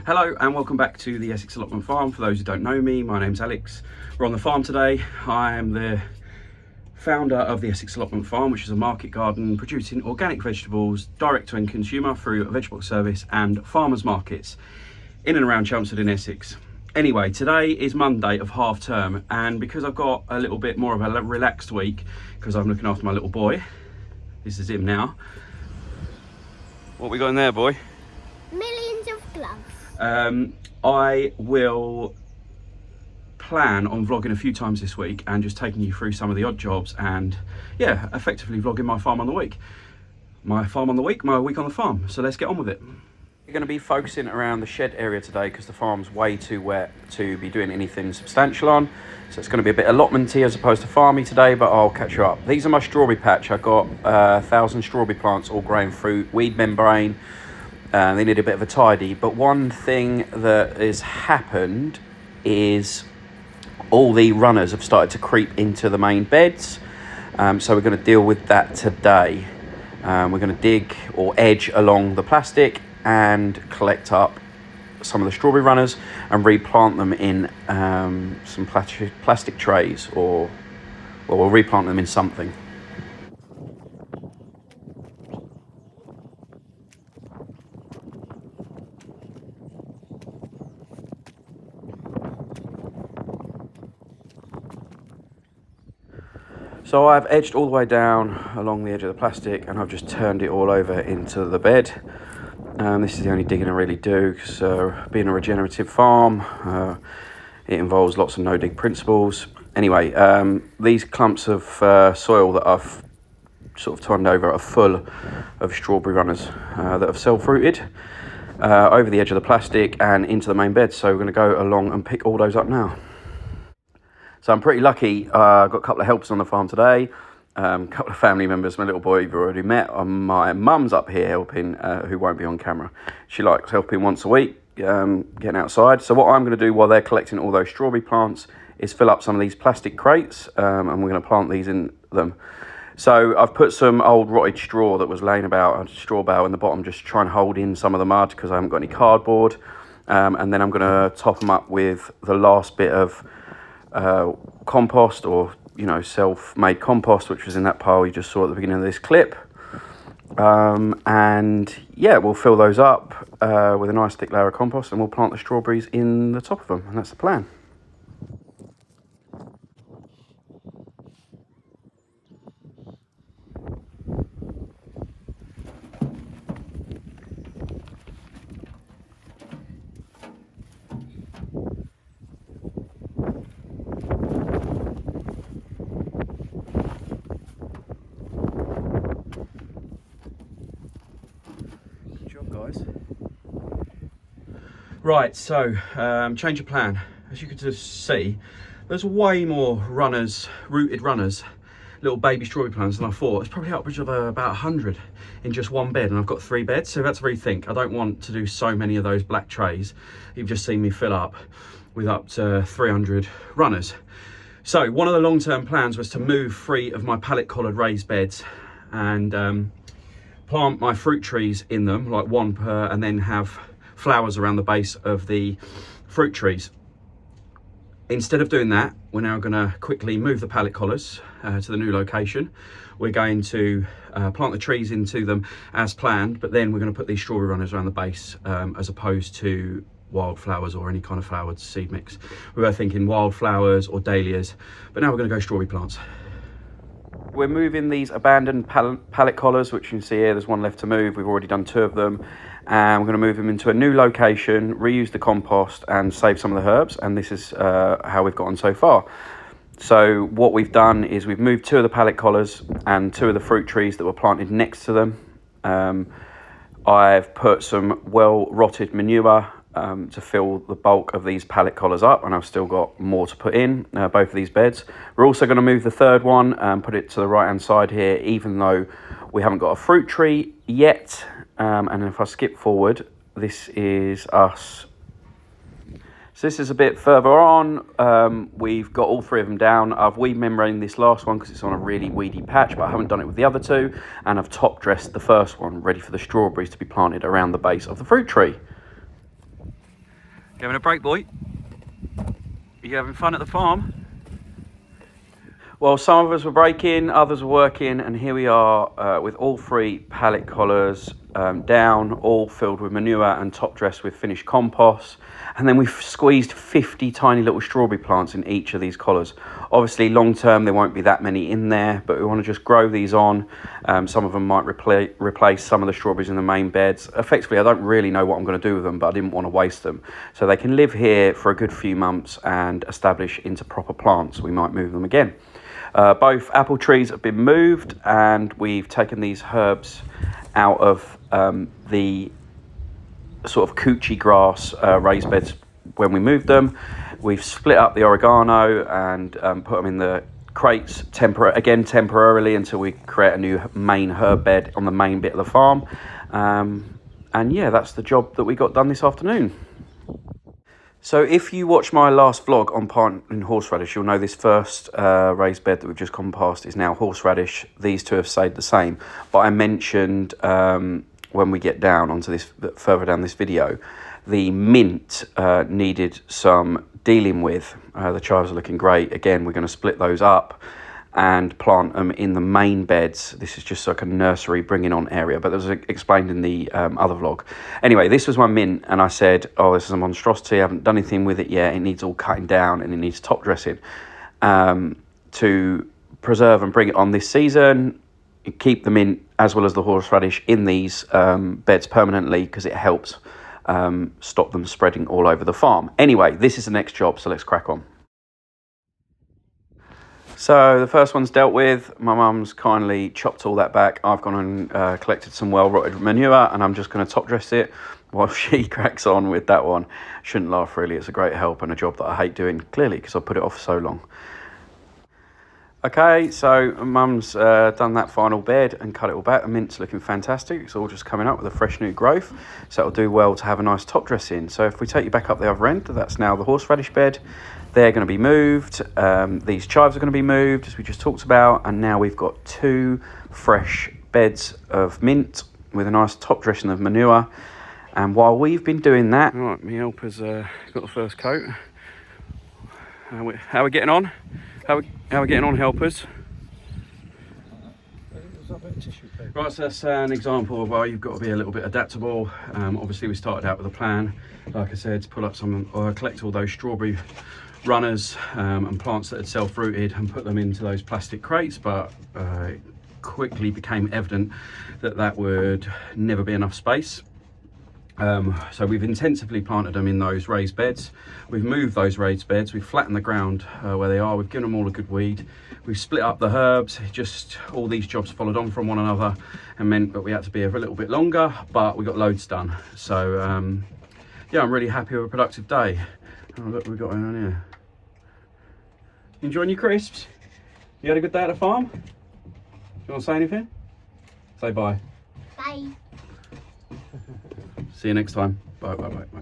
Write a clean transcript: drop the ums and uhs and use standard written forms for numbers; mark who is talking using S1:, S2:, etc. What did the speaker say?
S1: Hello and welcome back to the Essex Allotment farm. For those who don't know me, my name's Alex. We're on the farm today. I am the founder of the Essex Allotment farm, which is a market garden producing organic vegetables direct to end consumer through a vegetable service and farmers markets in and around Chelmsford in Essex. Anyway, today is Monday of half term, and because I've got a little bit more of a relaxed week because I'm looking after my little boy, this is him now. What we got in there, boy?
S2: Millions of gloves.
S1: I will plan on vlogging a few times this week and just taking you through some of the odd jobs and yeah, effectively vlogging my farm on the week. My farm on the week, my week on the farm. So let's get on with it. We're going to be focusing around the shed area today because the farm's way too wet to be doing anything substantial on. So it's going to be a bit allotmenty as opposed to farmy today, but I'll catch you up. These are my strawberry patch. I've got 1,000 strawberry plants all growing through weed membrane. They need a bit of a tidy, but one thing that has happened is all the runners have started to creep into the main beds. So we're going to deal with that today. We're going to dig or edge along the plastic and collect up some of the strawberry runners and replant them in some plastic trays, or well, we'll replant them in something. So I've edged all the way down along the edge of the plastic and I've just turned it all over into the bed. This is the only digging I really do, so being a regenerative farm, it involves lots of no-dig principles. Anyway, these clumps of soil that I've sort of turned over are full of strawberry runners that have self-rooted over the edge of the plastic and into the main bed. So we're going to go along and pick all those up now. So I'm pretty lucky. I've got a couple of helpers on the farm today, a couple of family members. My little boy you've already met. My mum's up here helping, who won't be on camera. She likes helping once a week, getting outside. So what I'm going to do while they're collecting all those strawberry plants is fill up some of these plastic crates, and we're going to plant these in them. So I've put some old rotted straw that was laying about, a straw bale in the bottom, just trying to hold in some of the mud because I haven't got any cardboard. And then I'm going to top them up with the last bit of compost, or self-made compost, which was in that pile you just saw at the beginning of this clip. And yeah, we'll fill those up with a nice thick layer of compost and we'll plant the strawberries in the top of them, and that's the plan. Guys. Right, so change of plan. As you can just see, there's way more runners, rooted runners, little baby strawberry plants than I thought. It's probably upwards of about 100 in just one bed, and I've got 3 beds, so that's to rethink. I don't want to do so many of those black trays you've just seen me fill up with up to 300 runners. So one of the long-term plans was to move 3 of my pallet collared raised beds and plant my fruit trees in them, like 1 per, and then have flowers around the base of the fruit trees. Instead of doing that, we're now going to quickly move the pallet collars to the new location. We're going to plant the trees into them as planned, but then we're going to put these strawberry runners around the base as opposed to wildflowers or any kind of flowered seed mix. We were thinking wildflowers or dahlias, but now we're going to go strawberry plants. We're moving these abandoned pallet collars, which you can see here, there's 1 left to move. We've already done 2 of them. And we're going to move them into a new location, reuse the compost and save some of the herbs. And this is how we've gotten so far. So what we've done is we've moved 2 of the pallet collars and 2 of the fruit trees that were planted next to them. I've put some well-rotted manure to fill the bulk of these pallet collars up, and I've still got more to put in both of these beds. We're also going to move the 3rd one and put it to the right hand side here, even though we haven't got a fruit tree yet. And if I skip forward, this is us. So this is a bit further on. We've got all 3 of them down. I've weed membraned this last one because it's on a really weedy patch, but I haven't done it with the other 2. And I've top dressed the first one, ready for the strawberries to be planted around the base of the fruit tree. Having a break, boy? Are you having fun at the farm? Well, some of us were breaking, others were working, and here we are with all 3 pallet collars down, all filled with manure and top dressed with finished compost. And then we've squeezed 50 tiny little strawberry plants in each of these collars. Obviously, long term, there won't be that many in there, but we want to just grow these on. Some of them might replace some of the strawberries in the main beds. Effectively, I don't really know what I'm going to do with them, but I didn't want to waste them. So they can live here for a good few months and establish into proper plants. We might move them again. Both apple trees have been moved, and we've taken these herbs out of the sort of coochie grass raised beds when we moved them. We've split up the oregano and put them in the crates temporarily until we create a new main herb bed on the main bit of the farm. And yeah, that's the job that we got done this afternoon. So if you watch my last vlog on planting horseradish, you'll know this first raised bed that we've just gone past is now horseradish. These 2 have stayed the same. But I mentioned when we get down onto this, further down this video, the mint needed some dealing with. The chives are looking great. Again, we're going to split those up and plant them in the main beds. This is just like a nursery bringing on area, but that was explained in the other vlog. Anyway, this was my mint, and I said, oh, this is a monstrosity. I haven't done anything with it yet. It needs all cutting down and it needs top dressing to preserve and bring it on this season. Keep the mint as well as the horseradish in these beds permanently, because it helps stop them spreading all over the farm. Anyway, this is the next job, so let's crack on. So the first one's dealt with. My mum's kindly chopped all that back. I've gone and collected some well-rotted manure, and I'm just going to top dress it while she cracks on with that one. Shouldn't laugh, really. It's a great help and a job that I hate doing, clearly, because I put it off so long. Okay, so mum's done that final bed and cut it all back. The mint's looking fantastic. It's all just coming up with a fresh new growth. So it'll do well to have a nice top dress in. So if we take you back up the other end, that's now the horseradish bed. They're going to be moved. These chives are going to be moved, as we just talked about. And now we've got 2 fresh beds of mint with a nice top dressing of manure. And while we've been doing that... All right, my helper's got the first coat. How are we getting on? How are we getting on, helpers? Right, so that's an example of why you've got to be a little bit adaptable. Obviously, we started out with a plan, like I said, to pull up collect all those strawberry runners and plants that had self-rooted and put them into those plastic crates, but it quickly became evident that that would never be enough space. So we've intensively planted them in those raised beds. We've moved those raised beds, we've flattened the ground where they are, we've given them all a good weed, we've split up the herbs. Just all these jobs followed on from one another and meant that we had to be here for a little bit longer, but we got loads done. So yeah, I'm really happy with a productive day. Oh, look what we've got on here. Enjoying your crisps? You had a good day at the farm? Do you want to say anything? Say bye.
S2: Bye.
S1: See you next time. Bye, bye, bye, bye.